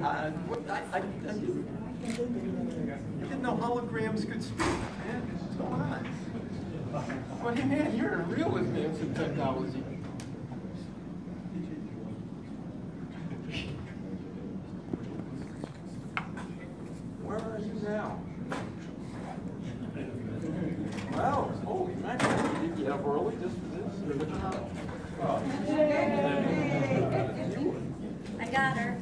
I didn't know holograms could speak, man. What's going on? But hey, man, you're in a real advance in technology. Where are you now? Wow, holy mackerel. Did you get up early just for this? I got her.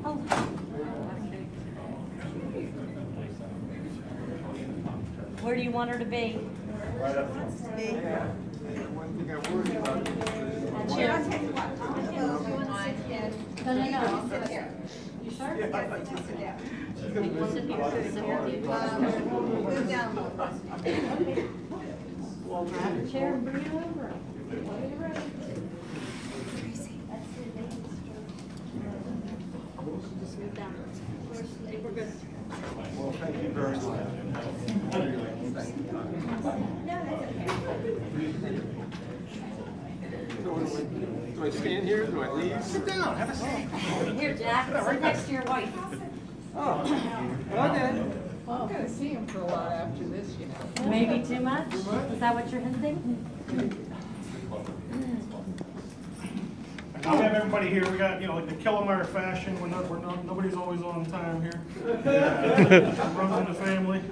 Oh. Where do you want her to be? Right up front. Yeah. One thing I worry about is No. Sit here. You sure? yeah, Sit here. Move down. Well, grab a chair and bring it over. Just move down. We're good. well, thank you very much. Do I stand here? Do I leave? Sit down. Have a seat. Here, Jack. Sit next to your wife. Oh, okay. Well, I'm gonna see him for a lot after this, you know. Maybe too much? Is that what you're hinting? Now we have everybody here. We got, like the Killimayer fashion. Nobody's always on time here. Runs in the family.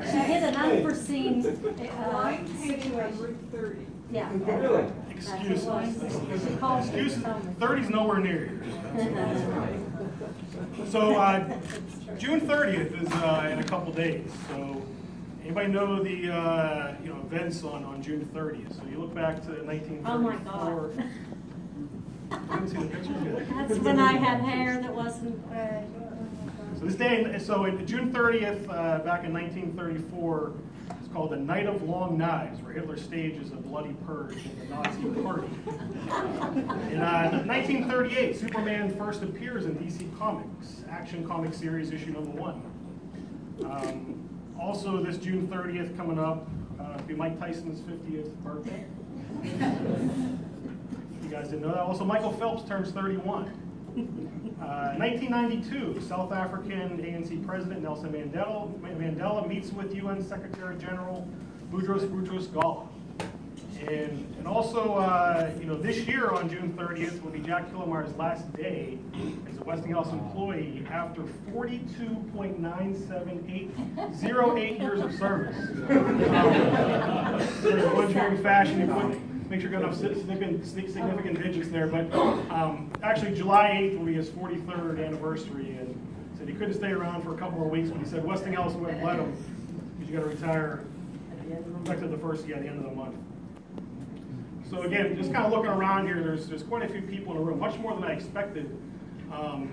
She hit an unforeseen situation. Route 30. Yeah. Really? Excuses. She called Excuses. me. 30's nowhere near here. So June 30th is in a couple days. So anybody know the events on June 30th? So you look back to 1934. Oh my God. You haven't seen the pictures yet? That's when I had hair that wasn't. So this day, so in June 30th, back in 1934, it's called the Night of Long Knives, where Hitler stages a bloody purge in the Nazi party. In 1938, Superman first appears in DC Comics, Action Comic Series issue #1. Also, this June 30th coming up, it'll be Mike Tyson's 50th birthday. You guys didn't know that. Also, Michael Phelps turns 31. 1992, South African ANC President Nelson Mandela meets with UN Secretary General Boutros Boutros-Ghali. And also, this year on June 30th will be Jack Killimayer's last day as a Westinghouse employee after 42.97808 years of service. In a luxury fashion, you put, make sure you got enough significant digits there. But actually, July 8th will be his 43rd anniversary, and said he couldn't stay around for a couple more weeks, but he said Westinghouse wouldn't let him because you got to retire effective the end of the month. So again, just kind of looking around here, there's quite a few people in the room, much more than I expected. I've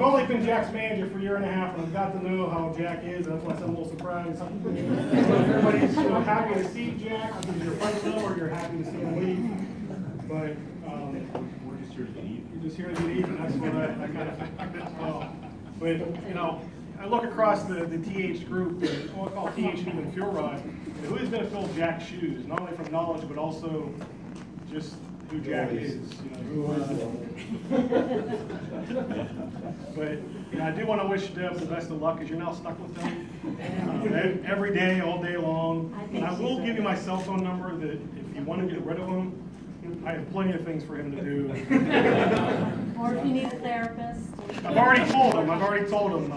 only been Jack's manager for a year and a half, and I've got to know how Jack is, and that's why I'm a little surprised. So everybody's happy to see Jack, because you're friends or you're happy to see him leave. But we're just here to get even. You're just here to get even. That's what I kind of figured as well. But I look across the TH group, and I'll call TH even Fuel Rod, who is going to fill Jack's shoes, not only from knowledge, but also just who Jack is. But I do want to wish Deb the best of luck, because you're now stuck with him every day, all day long. And I will give you my cell phone number that if you want to get rid of him, I have plenty of things for him to do. Or if you need a therapist. I've already told him.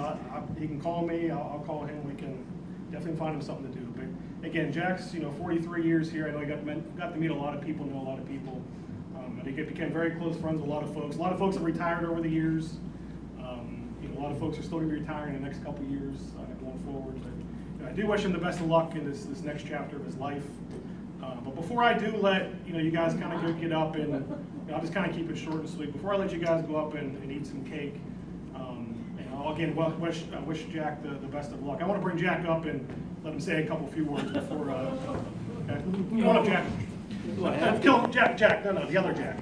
He can call me. I'll call him. We can definitely find him something to do. But again, Jack's 43 years here. I know he got to meet a lot of people, know a lot of people. And he became very close friends with a lot of folks. A lot of folks have retired over the years. A lot of folks are still going to be retiring in the next couple of years going forward. But I do wish him the best of luck in this next chapter of his life. But before I do let you guys kind of get up, and I'll just kind of keep it short and sweet. Before I let you guys go up and eat some cake, again, wish Jack the best of luck. I want to bring Jack up and let him say a few words before. Okay. Come on up, Jack. Kill Jack. No, the other Jack.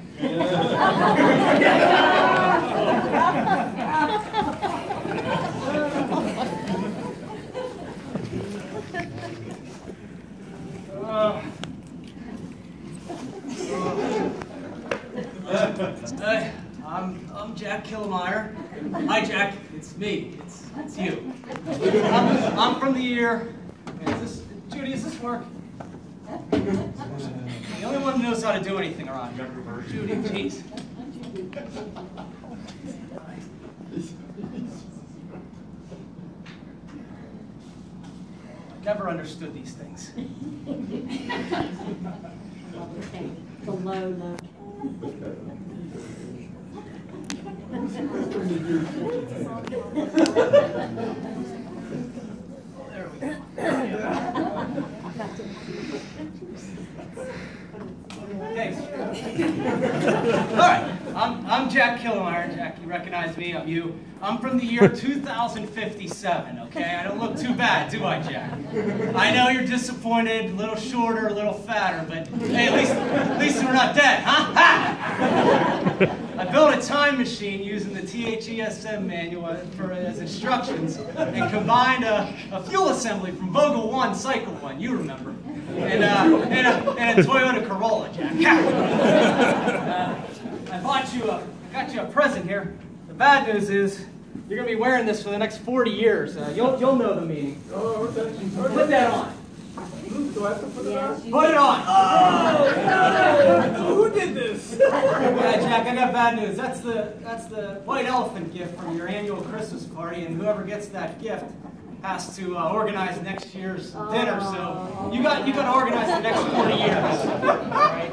Killimayer. Hi, Jack. It's me. It's you. I'm from the year. Judy, does this work? The only one who knows how to do anything around here. Judy, jeez. I never understood these things. The low, low. There we go. Thanks. All right, I'm Jack Killimayer. Jack, you recognize me? I'm you. I'm from the year 2057. Okay, I don't look too bad, do I, Jack? I know you're disappointed, a little shorter, a little fatter, but hey, at least we're not dead, huh? Ha! I built a time machine using the THESM manual as instructions and combined a fuel assembly from Vogel 1, Cycle 1, you remember, and a Toyota Corolla, Jack. I got you a present here. The bad news is you're going to be wearing this for the next 40 years. You'll know the meaning. Put that on. Do I have to put it on? Put it on. Oh, who did this? Yeah, Jack, I got bad news. That's the white elephant gift from your annual Christmas party, and whoever gets that gift has to organize next year's dinner. So you got to organize the next 40 years. All right?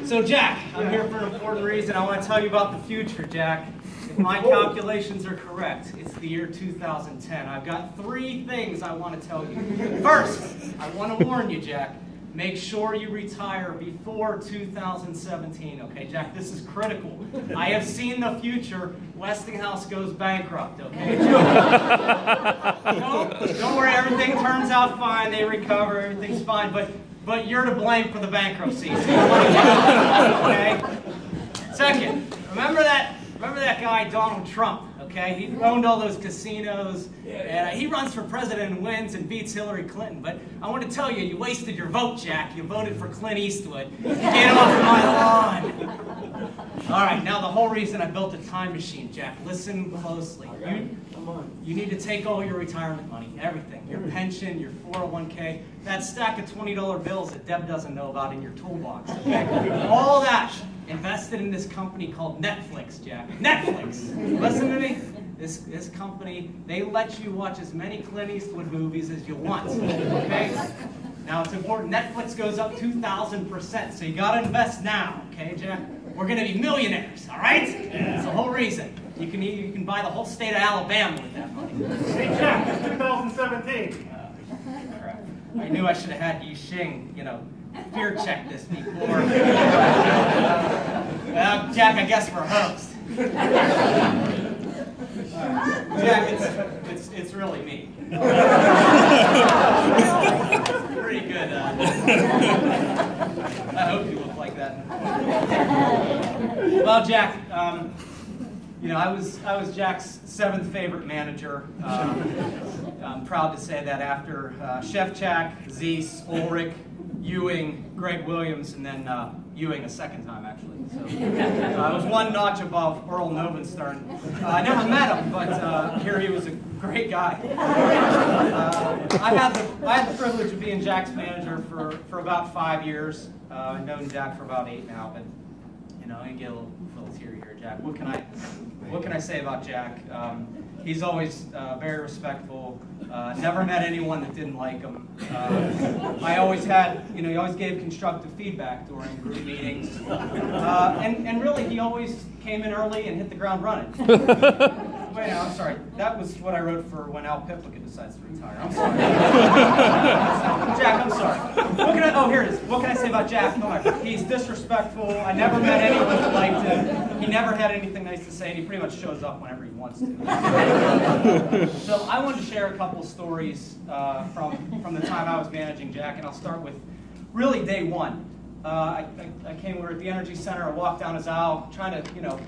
So, Jack, I'm here for an important reason. I want to tell you about the future, Jack. If my calculations are correct, it's the year 2010. I've got 3 things I want to tell you. First, I want to warn you, Jack. Make sure you retire before 2017, okay, Jack? This is critical. I have seen the future. Westinghouse goes bankrupt, okay? Don't worry, everything turns out fine. They recover, everything's fine, but you're to blame for the bankruptcy. So you want to get out, okay? Second, remember that guy, Donald Trump, okay? He owned all those casinos, and he runs for president and wins and beats Hillary Clinton. But I want to tell you, you wasted your vote, Jack. You voted for Clint Eastwood. Get off my lawn. All right, now the whole reason I built a time machine, Jack, listen closely. You need to take all your retirement money, everything, your pension, your 401k, that stack of $20 bills that Deb doesn't know about in your toolbox, okay? All that invested in this company called Netflix, Jack. Netflix! Listen to me. This company, they let you watch as many Clint Eastwood movies as you want, okay? Now, it's important. Netflix goes up 2,000%, so you got to invest now, okay, Jack? We're going to be millionaires, all right? That's the whole reason. You can buy the whole state of Alabama with that money. Hey, Jack, it's 2017. Crap. I knew I should have had Yi Xing, fear check this before. Jack, I guess we're host. Jack, it's really me. Pretty good. I hope you look like that. Well, Jack, I was Jack's 7th favorite manager. I'm proud to say that after Shevchak, Zeiss, Ulrich, Ewing, Greg Williams, and then Ewing a second time, actually. So I was one notch above Earl Novenstern. I never met him, but here he was a great guy. I had the privilege of being Jack's manager for about 5 years. I've known Jack for about 8 now, but I get a little teary here, Jack. What can I say about Jack? He's always very respectful. Never met anyone that didn't like him. I always had, he always gave constructive feedback during group meetings. And really, he always came in early and hit the ground running. Wait, no, I'm sorry. That was what I wrote for when Al Piplica decides to retire. I'm sorry. Jack, I'm sorry. Here it is. What can I say about Jack? He's disrespectful. I never met anyone that liked him. He never had anything nice to say, and he pretty much shows up whenever he wants to. So I wanted to share a couple stories from the time I was managing Jack, and I'll start with really day one. I came, we were at the Energy Center. I walked down his aisle, trying to, a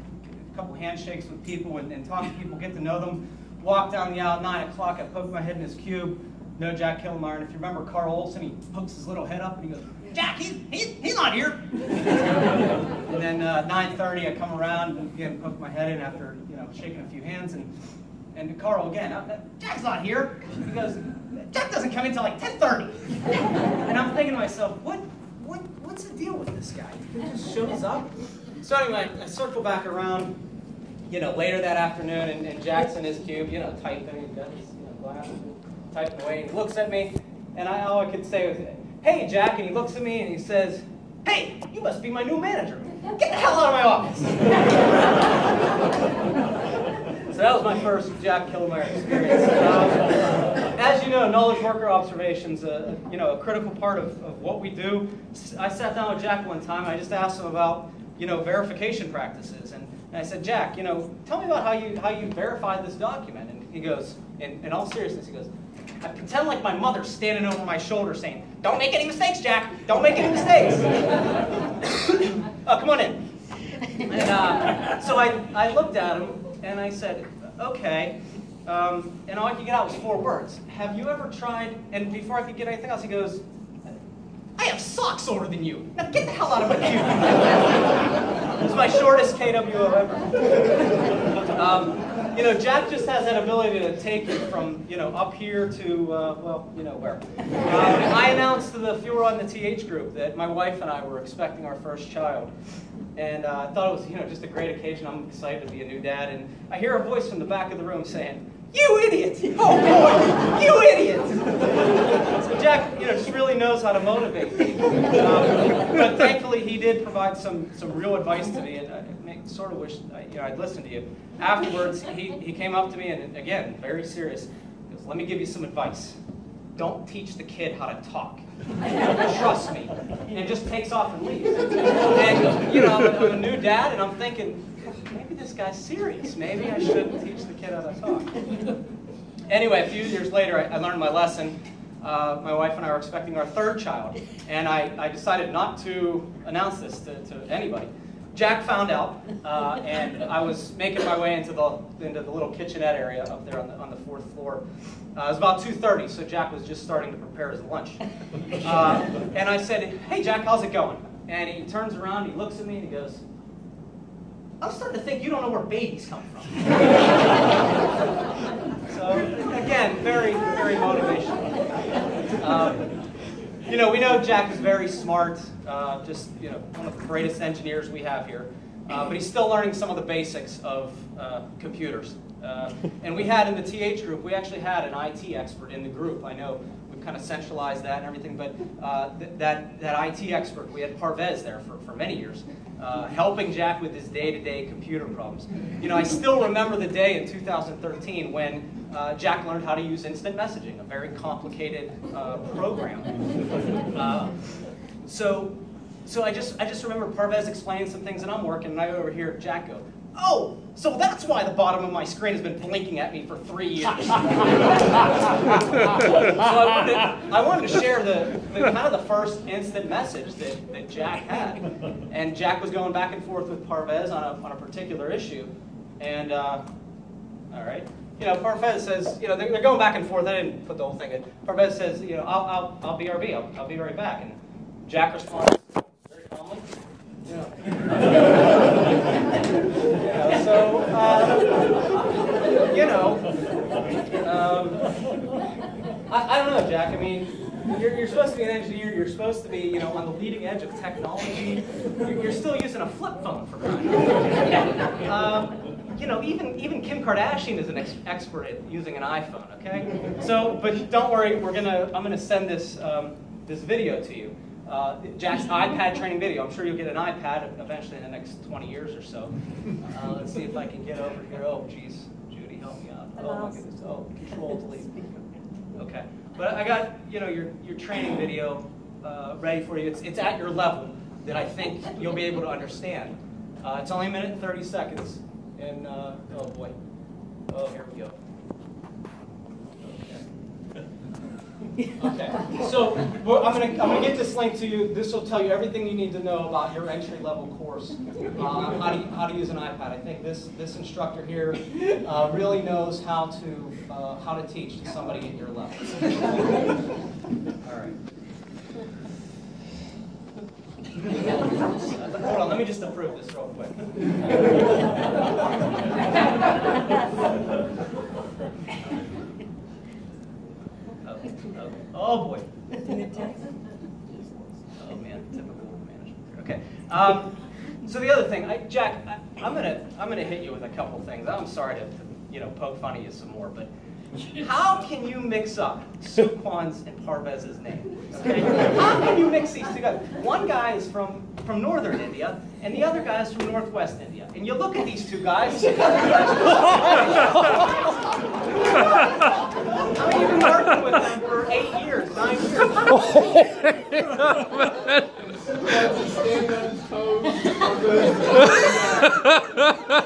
couple handshakes with people and talk to people, get to know them. Walked down the aisle, 9 o'clock, I poked my head in his cube. No Jack Killimayer. And if you remember Carl Olson, he pokes his little head up and he goes, Jack, he's not here. And then 9:30, I come around and again poke my head in after shaking a few hands, and Carl again, Jack's not here. He goes, Jack doesn't come in until like 10:30. And I'm thinking to myself, what's the deal with this guy? He just shows up. So anyway, I circle back around, later that afternoon, and Jack's in his cube, typing, he's got his glasses, typing away, and he looks at me, and all I could say was, "Hey, Jack," and he looks at me and he says, "Hey, you must be my new manager. Get the hell out of my office." So that was my first Jack Killimayer experience. As you know, knowledge worker observation's a critical part of what we do. I sat down with Jack one time and I just asked him about verification practices, and I said, "Jack, tell me about how you verified this document." And he goes, in all seriousness, he goes, "I pretend like my mother's standing over my shoulder saying, 'Don't make any mistakes, Jack. Don't make any mistakes.'" Oh, come on in. And so I looked at him and I said, "Okay." And all I could get out was 4 words. "Have you ever tried?" And before I could get anything else, he goes, "I have socks older than you. Now get the hell out of my cube." It was my shortest KWO ever. Jack just has that ability to take it from up here to where. I announced to the Fuel Rod and the TH group that my wife and I were expecting our first child, and I thought it was just a great occasion. I'm excited to be a new dad, and I hear a voice from the back of the room saying, "You idiot! Oh boy, you idiot!" So Jack, just really knows how to motivate me. But thankfully, he did provide some real advice to me, and I sort of wish I'd listened to you. Afterwards, he came up to me and again, very serious. He goes, "Let me give you some advice. Don't teach the kid how to talk. Trust me." And just takes off and leaves. And I'm a new dad, and I'm thinking, maybe this guy's serious. Maybe I shouldn't teach the kid how to talk. Anyway, a few years later, I learned my lesson. My wife and I were expecting our 3rd child, and I decided not to announce this to anybody. Jack found out, and I was making my way into the little kitchenette area up there on the 4th floor. It was about 2:30, so Jack was just starting to prepare his lunch. And I said, "Hey, Jack, how's it going?" And he turns around, he looks at me, and he goes, "I'm starting to think you don't know where babies come from." So, again, very, very motivational. We know Jack is very smart, just one of the greatest engineers we have here. But he's still learning some of the basics of computers. And we had in the TH group, we actually had an IT expert in the group. I know we've kind of centralized that and everything, but that IT expert, we had Parvez there for many years, helping Jack with his day-to-day computer problems. I still remember the day in 2013 when Jack learned how to use instant messaging, a very complicated program. So I just remember Parvez explaining some things, and I'm working, and I overhear Jack go, "Oh, so that's why the bottom of my screen has been blinking at me for 3 years." So I wanted to share the kind of the first instant message that Jack had, and Jack was going back and forth with Parvez on a particular issue, and all right. Parvez says, they're going back and forth. I didn't put the whole thing in. Parvez says, I'll BRB. I'll be right back. And Jack responds very calmly. I don't know, Jack. I mean, you're supposed to be an engineer. You're supposed to be, on the leading edge of technology. You're still using a flip phone for crying out loud. Even Kim Kardashian is an expert at using an iPhone. Okay. So, but don't worry. I'm gonna send this video to you. Jack's iPad training video. I'm sure you'll get an iPad eventually in the next 20 years or so. Let's see if I can get over here. Oh, geez, Judy, help me out. Oh my goodness. Oh, Control Delete. Okay, but I got your training video ready for you. It's at your level that I think you'll be able to understand. It's only a minute and 30 seconds, and oh boy, oh here we go. Okay, so I'm gonna get this link to you. This will tell you everything you need to know about your entry-level course, how to use an iPad. I think this instructor here really knows how to teach to somebody at your level. All right. Hold on, let me just approve this real quick. Oh boy. Oh man, typical management. Okay. So the other thing, Jack, I'm gonna hit you with a couple things. I'm sorry to poke fun at you some more, but how can you mix up Suquan's and Parvez's name? Okay? How can you mix these together? One guy is from northern India, and the other guy is from northwest India. And you look at these two guys. I mean, you've been working with them for 8 years, 9 years.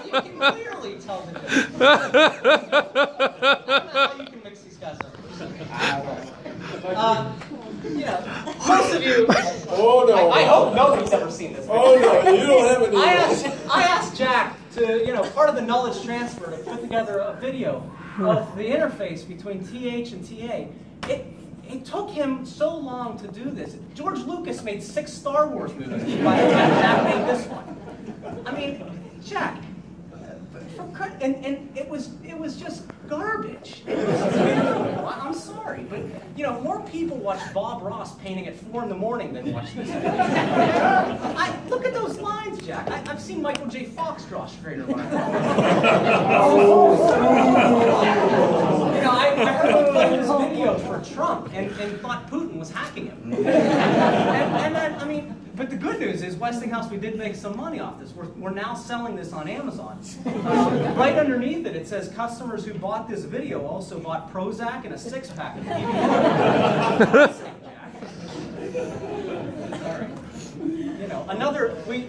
You can clearly tell the difference. I don't know how you can mix these guys up. Most of you. Oh no! I hope nobody's ever seen this. Oh no! You don't have any. I asked Jack to, part of the knowledge transfer, to put together a video of the interface between TH and TA. It took him so long to do this. George Lucas made 6 Star Wars movies by the time Jack made this one. I mean, Jack, and it was just garbage. It was terrible. I'm sorry, but more people watch Bob Ross painting at 4 in the morning than watch this video. Look at those lines, Jack. I've seen Michael J. Fox draw straighter lines. I heard him play this video for Trump and thought Putin was hacking him. And then, I mean, but the good news is, Westinghouse, we did make some money off this. We're now selling this on Amazon. Right underneath it, it says customers who bought this video also bought Prozac and a 6-pack of PBR. Sorry. Another, we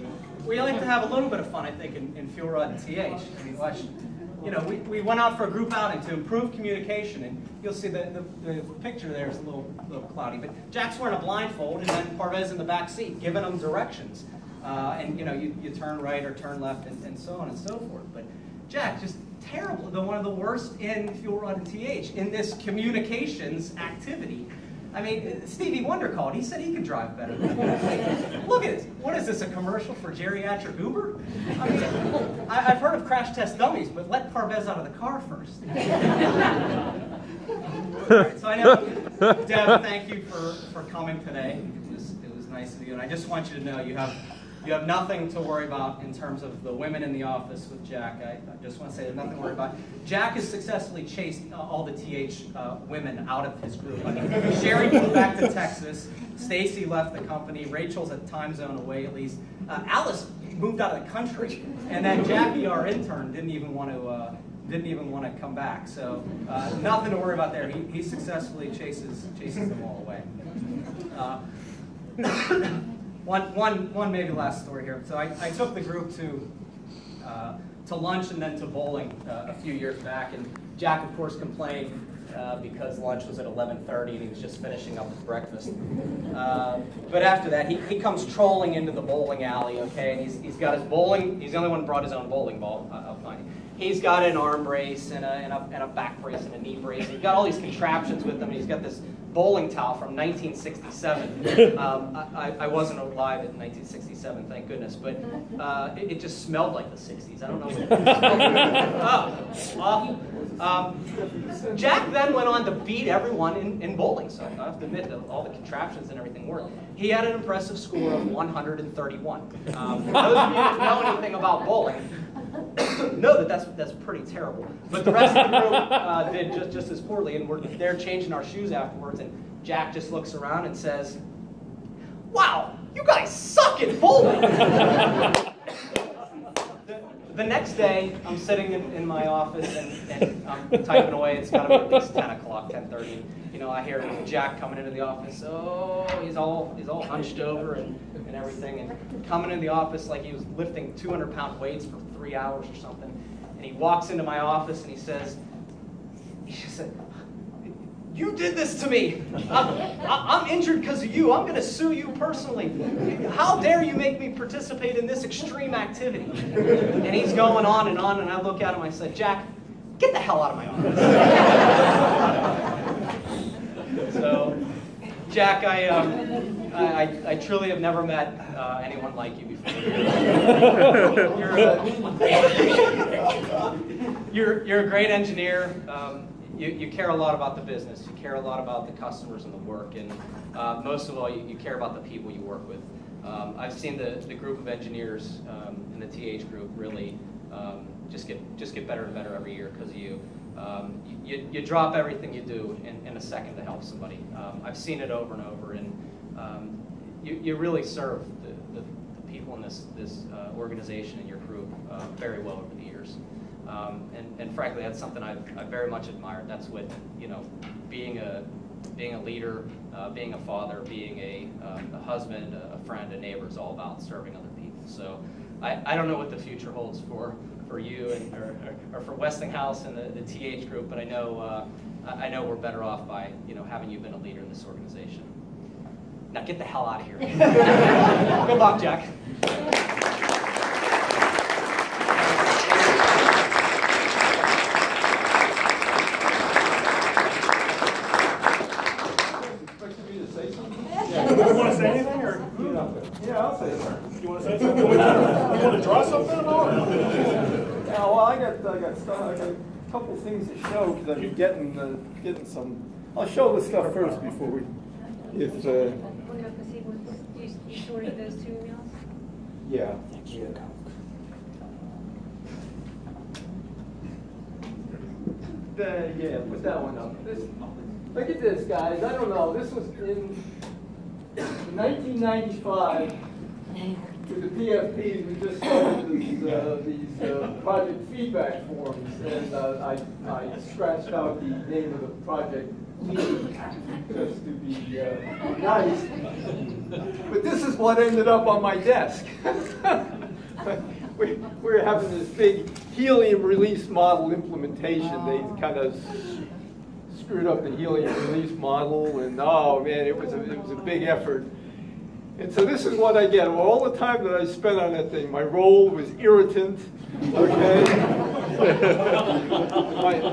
like to have a little bit of fun, I think, in Fuel Rod and TH. I mean, we went out for a group outing to improve communication, and you'll see the picture there is a little cloudy, but Jack's wearing a blindfold, and then Parvez in the back seat giving them directions. And you turn right or turn left, and so on and so forth. But Jack, just terrible. One of the worst in Fuel Rod and TH in this communications activity. I mean, Stevie Wonder called. He said he could drive better than me. Look at this. What is this, a commercial for geriatric Uber? I mean, I've heard of crash test dummies, but let Parvez out of the car first. Right, so I know, Deb, thank you for coming today. It was nice of you, and I just want you to know you have nothing to worry about in terms of the women in the office with Jack. I just want to say there's nothing to worry about. Jack has successfully chased all the TH women out of his group. I mean, Sherry moved back to Texas. Stacy left the company. Rachel's a time zone away at least. Alice moved out of the country, and then Jackie, our intern, didn't even want to come back. So nothing to worry about there. He successfully chases them all away. One maybe last story here. So I took the group to lunch and then to bowling a few years back, and Jack, of course, complained because lunch was at 11:30 and he was just finishing up his breakfast. But after that, he comes trolling into the bowling alley, okay, and he's got his bowling. He's the only one who brought his own bowling ball. I'll find it. He's got an arm brace and a back brace and a knee brace. He's got all these contraptions with him, and he's got this bowling towel from 1967. I wasn't alive in 1967, thank goodness, but it just smelled like the 60s. I don't know. Awful. Jack then went on to beat everyone in bowling, so I have to admit that all the contraptions and everything worked. He had an impressive score of 131. Those of you who know anything about bowling know that that's pretty terrible. But the rest of the group did just as poorly, and we're there changing our shoes afterwards, and Jack just looks around and says, "Wow, you guys suck at bowling." The next day, I'm sitting in my office and I'm typing away. It's got to be at least 10 o'clock, 10:30. I hear Jack coming into the office. Oh, he's all hunched over and everything, and coming in the office like he was lifting 200-pound weights for 3 hours or something. And he walks into my office and he said, "You did this to me. I'm injured because of you. I'm going to sue you personally. How dare you make me participate in this extreme activity?" And he's going on, and I look at him and I said, "Jack, get the hell out of my office." So Jack, I truly have never met anyone like you before. You're a great engineer. You care a lot about the business. You care a lot about the customers and the work, and most of all, you care about the people you work with. I've seen the group of engineers in the TH group really just get better and better every year because of you. You drop everything you do in a second to help somebody. I've seen it over and over, and you really serve the people in this organization and your group very well over the years. And frankly, that's something I've very much admired. That's what, you know, being a leader, being a father, being a husband, a friend, a neighbor is all about, serving other people. So I don't know what the future holds for you and or for Westinghouse and the TH group, but I know we're better off by, you know, having you been a leader in this organization. Now get the hell out of here. Good luck, Jack. You want to say anything, or? Yeah, I'll say something. You want to say something? You want to draw something at all? Yeah, well, I got a couple things to show because I'm getting some. I'll show the stuff first before we. If You sorted those two emails? yeah. Yeah, put that one up. Look at this, guys. I don't know. This was in 1995. With the PFPs, we just started these project feedback forms, and I scratched out the name of the project just to be nice. But this is what ended up on my desk. We're having this big helium release model implementation. They kind of screwed up the helium release model, and oh man, it was a big effort. And so this is what I get. Well, all the time that I spent on that thing, my role was irritant, okay?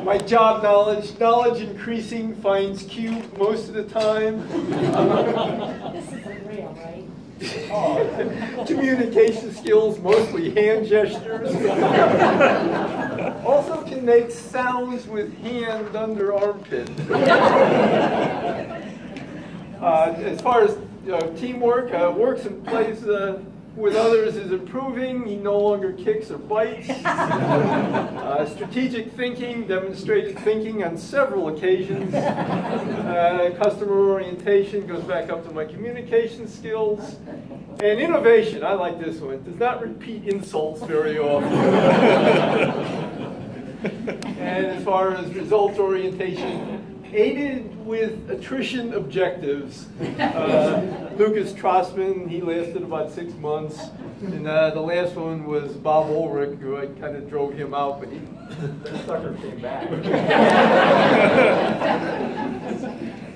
my job knowledge increasing, finds cube most of the time. This isn't real, right? Communication skills, mostly hand gestures. Also can make sounds with hand under armpit. As far as teamwork, works and plays with others is improving. He no longer kicks or bites. Strategic thinking, demonstrated thinking on several occasions. Customer orientation goes back up to my communication skills. And innovation, I like this one, does not repeat insults very often. And as far as results orientation, aided with attrition objectives. Lucas Trossman, he lasted about 6 months. And the last one was Bob Ulrich, who I kind of drove him out, but that sucker came back.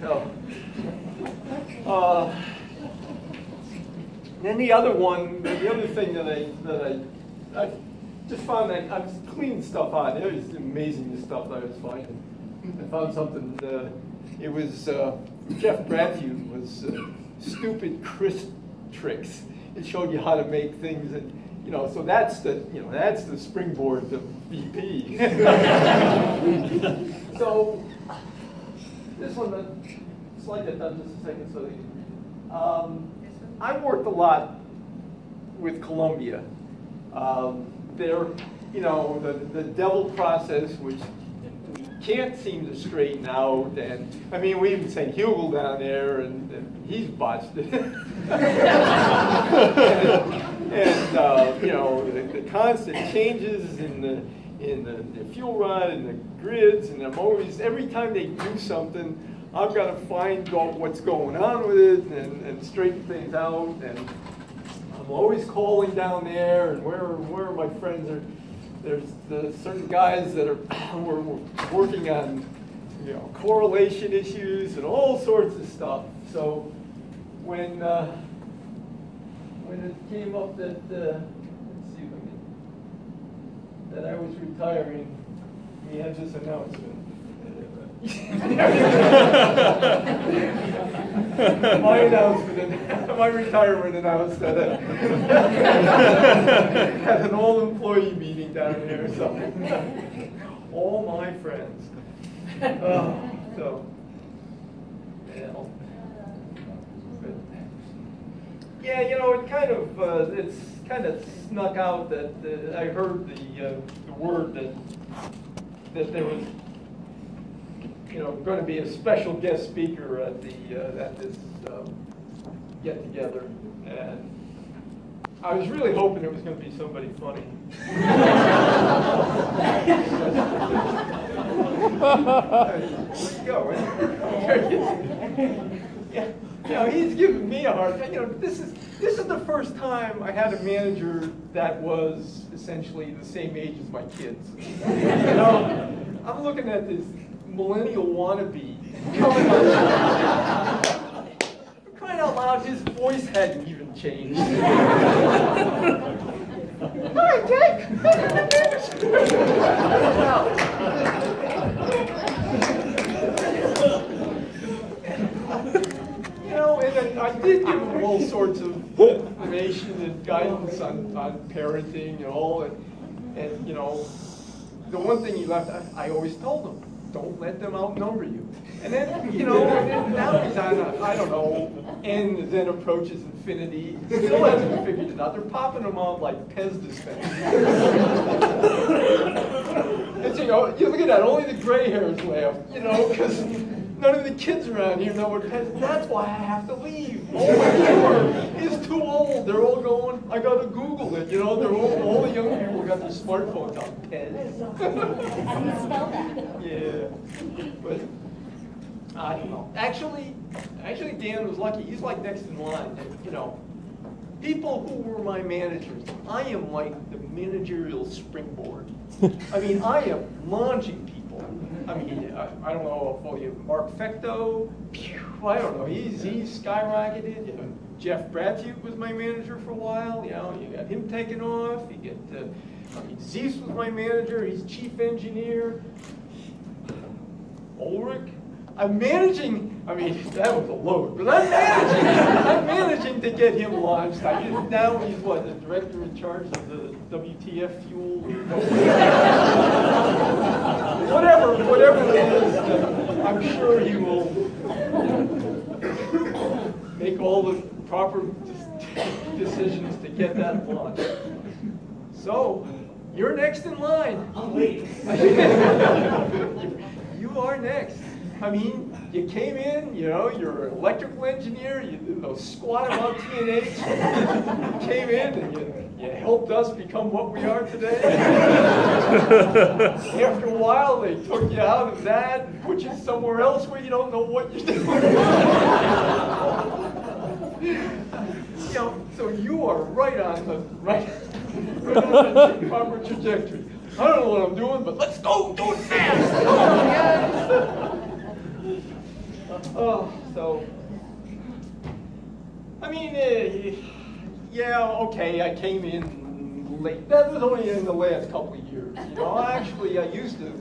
So, then the other thing that I just found that I was cleaning stuff out. It was amazing, the stuff that I was finding. I found something, it was, Jeff Bradfew was Stupid Chris Tricks. It showed you how to make things, and, you know, so that's the springboard to VP. So, this one, slide that down just a second so that I worked a lot with Columbia. They're, you know, the devil process, which can't seem to straighten out, and I mean, we even sent Hugel down there, and he's botched it. and you know, the constant changes in the fuel rod and the grids, and I'm always, every time they do something, I've got to find out what's going on with it and straighten things out, and I'm always calling down there, and where are my friends are. There's certain guys that we're working on, you know, correlation issues and all sorts of stuff. So when it came up that let's see if I can, that I was retiring, we had this announcement. my announcement, my retirement announcement at an all-employee meeting down there. So, all my friends. So, yeah. Yeah, you know, it kind of it's kind of snuck out that I heard the word that there was, you know, going to be a special guest speaker at this get together, and I was really hoping it was going to be somebody funny. Let's go. Yeah. You know, he's giving me a hard time. You know, this is the first time I had a manager that was essentially the same age as my kids. You know, I'm looking at this millennial wannabe coming on. For crying out loud, his voice hadn't even changed. Hi, Jake. You know, and I did give him all sorts of information and guidance on parenting and all, and you know, the one thing he left, I always told him, don't let them outnumber you. And then, you know, now he's on, I don't know, N then approaches infinity. Still hasn't figured it out. They're popping them out like Pez dispensers. And you know, you look at that, only the gray hairs laugh, you know, because none of the kids around here know what Pez is. That's why I have to leave. Oh my God, he's too old. They're all going, I got to Google it. You know, they're all the young people got their smartphones out. Pez. How do you spell that? Yeah. But I don't know. Actually, Dan was lucky. He's like next in line. And, you know, people who were my managers, I am like the managerial springboard. I mean, I am launching people. I mean, I don't know if all you Mark Fecto, I don't know. He's skyrocketed. You know, Jeff Bratute was my manager for a while. You know, you got him taking off. You get, I mean, Zeus was my manager. He's chief engineer. Ulrich. I'm managing, I mean, that was a load, but I'm managing to get him launched. Now he's what, the director in charge of the WTF fuel? Whatever it is, I'm sure he will make all the proper decisions to get that launched. So, you're next in line. I'm waiting. You are next. I mean, you came in, you know, you're an electrical engineer, you didn't know squat about T&H. You came in and you helped us become what we are today. After a while, they took you out of that and put you somewhere else where you don't know what you're doing. You know, so you are right on the proper trajectory. I don't know what I'm doing, but let's go, do it fast. Come on, guys. Oh, so, I mean, yeah, okay, I came in late. That was only in the last couple of years. You know, actually, I used to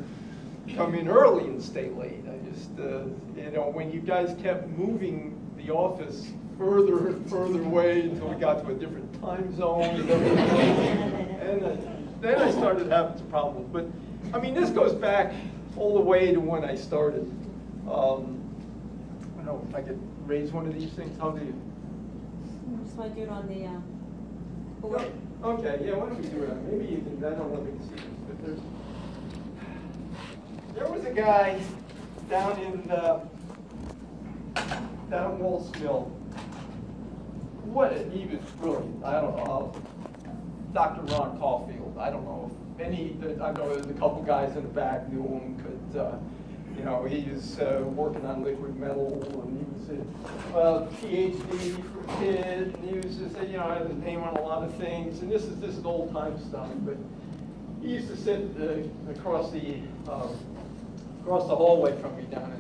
come in early and stay late. I just, you know, when you guys kept moving the office further and further away until we got to a different time zone and everything. And then I started having some problems. But, I mean, this goes back all the way to when I started. I don't know if I could raise one of these things. How do you? You just want to do it on the board? Okay, yeah, why don't we do it? Maybe you can, I don't know if you can see this, but there was a guy down in Waltz Mill. He was brilliant. I don't know. Dr. Ron Caulfield. I don't know if I know there's a couple guys in the back knew him, but you know, he was working on liquid metal, and he was a PhD for a kid, and he was just, you know, had his name on a lot of things, and this is old time stuff, but he used to sit across the hallway from me down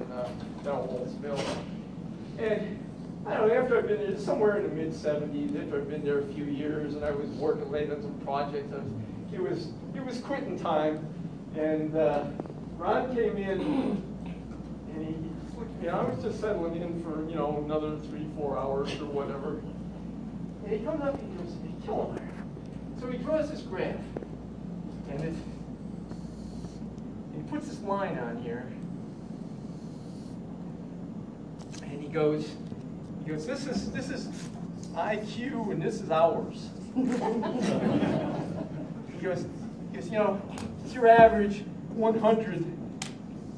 Waltz Mill. And I don't know, after I've been there, somewhere in the mid-70s, after I've been there a few years, and I was working late on some projects, it was quitting time, and Ron came in, and he looked at Yeah, I was just settling in for, another 3-4 hours or whatever. And he comes up and he goes, "Hey, Killimayer." So he draws this graph. And he puts this line on here. And he goes, this is IQ and this is hours. He goes, it's your average 100.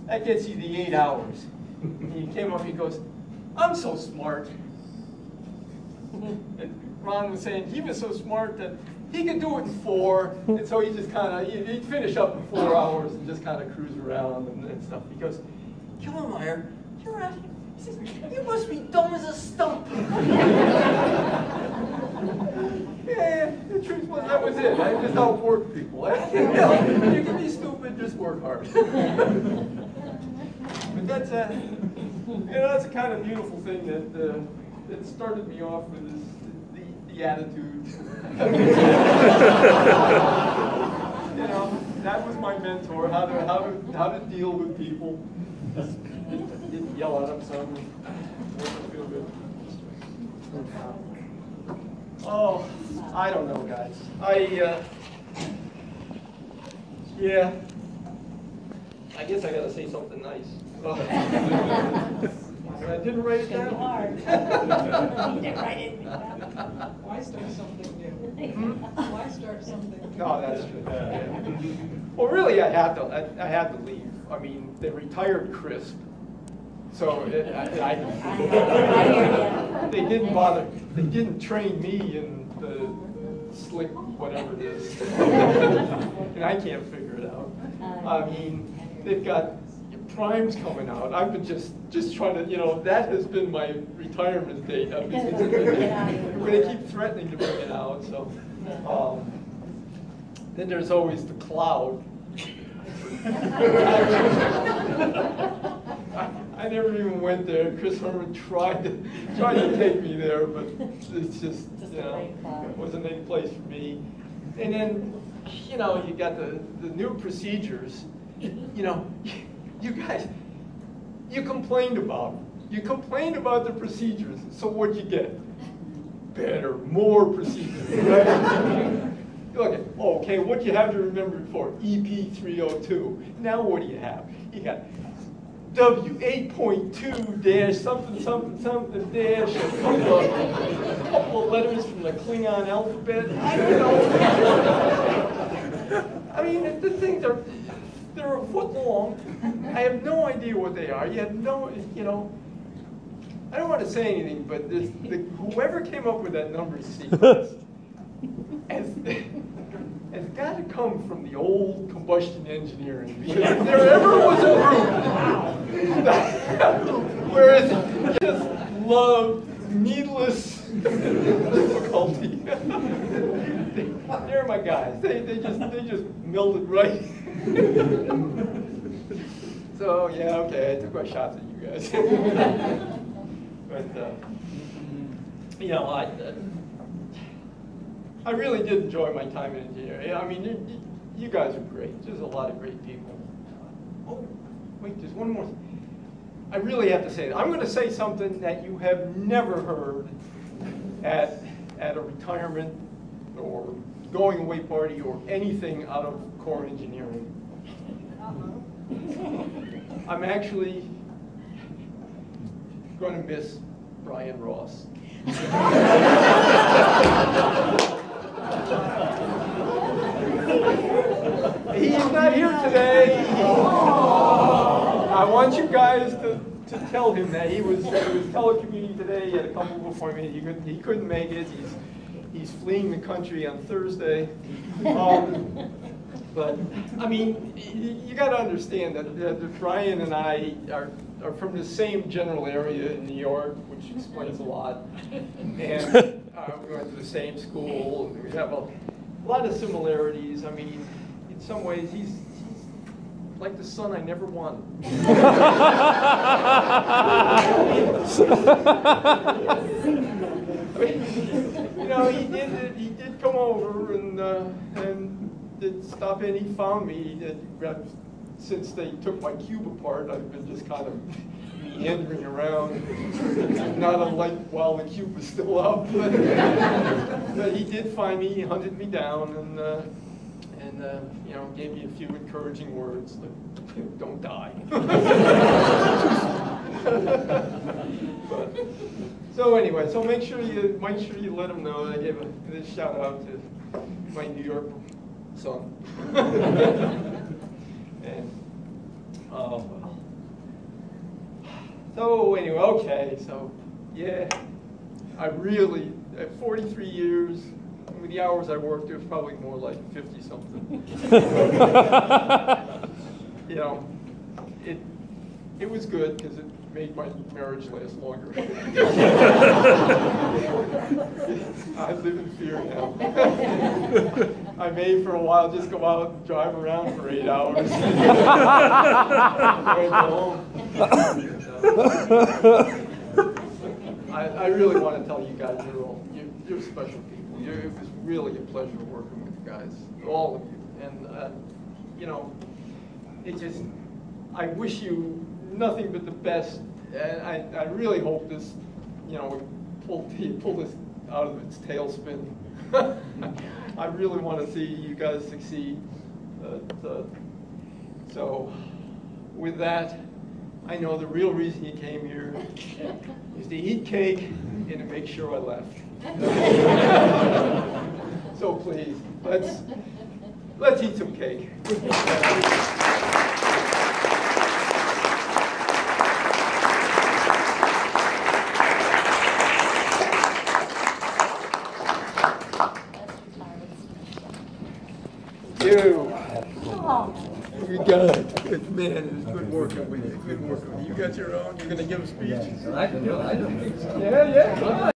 That gets you the 8 hours. And he came up and he goes, "I'm so smart." And Ron was saying he was so smart that he could do it in 4, and so he just kind of, he'd finish up in 4 hours and just kind of cruise around and stuff. He goes, "Killimayer, he says, you must be dumb as a stump." Yeah, the truth was, that was it. I just outworked people. You can be stupid, just work hard. But that's that's a kind of beautiful thing that started me off with the attitude. That was my mentor. How to deal with people. Didn't yell at them, so it wasn't feel good. Oh, I don't know, guys. Yeah. I guess I gotta say something nice. I didn't write it down. You didn't write it down. Why start something new? Why start something new? No, that's true. Well, really, I had to leave. I mean, they retired Crisp, so they didn't bother. They didn't train me in the slick whatever it is, and I can't figure it out. I mean, they've got Primes coming out. I've been just trying to, that has been my retirement date. I mean, they keep threatening to bring it out. So, then there's always the Cloud. I never even went there. Chris Herman tried to take me there, but it's just it wasn't any place for me. And then, you got the new procedures. You guys, you complained about them. You complained about the procedures. So what'd you get? Better, more procedures. Right? Okay, what do you have to remember before? EP 302. Now what do you have? You got W8.2 dash something something something dash a couple of letters from the Klingon alphabet. I don't know. I mean, the things they're a foot long. I have no idea what they are. You have no, I don't want to say anything, but whoever came up with that number sequence has got to come from the old combustion engineering. Because if there ever was a group where it just loved needless difficulty, they're my guys. They just melted right. So yeah, okay, I took my shots at you guys. But I really did enjoy my time in engineering. I mean, you guys are great. There's a lot of great people. Oh, wait, there's one more. I really have to say that. I'm going to say something that you have never heard at a retirement or going away party or anything out of core engineering. I'm actually going to miss Brian Ross. He's not here today. I want you guys to tell him that he was telecommuting today. He had a couple of appointments. He couldn't make it. He's fleeing the country on Thursday. But I mean, you got to understand that Brian and I are from the same general area in New York, which explains a lot. And we went to the same school. And we have a lot of similarities. I mean, in some ways, he's like the son I never wanted. He did come over and did stop in. He found me. Since they took my cube apart, I've been just kind of meandering around, not unlike while the cube was still up. But he did find me, he hunted me down, and you know, gave me a few encouraging words, like, don't die. But, so anyway, so make sure you let him know that I gave a shout out to my New York son. And so anyway, okay, so yeah, I really at 43 years. With the hours I worked, it was probably more like 50 something. You know, it was good because it made my marriage last longer. I live in fear now. I may for a while just go out and drive around for 8 hours. Go home. I really want to tell you guys you're special people. It was really a pleasure working with you guys, all of you. And you know, it just, I wish you nothing but the best. And I really hope this, you know, pull this out of its tailspin. I really want to see you guys succeed. So, with that, I know the real reason you came here is to eat cake and to make sure I left. So please, let's eat some cake. You. You got it. Man, it was good working with you. Good working with you. You got your own. You're gonna give a speech. I don't think so. Yeah.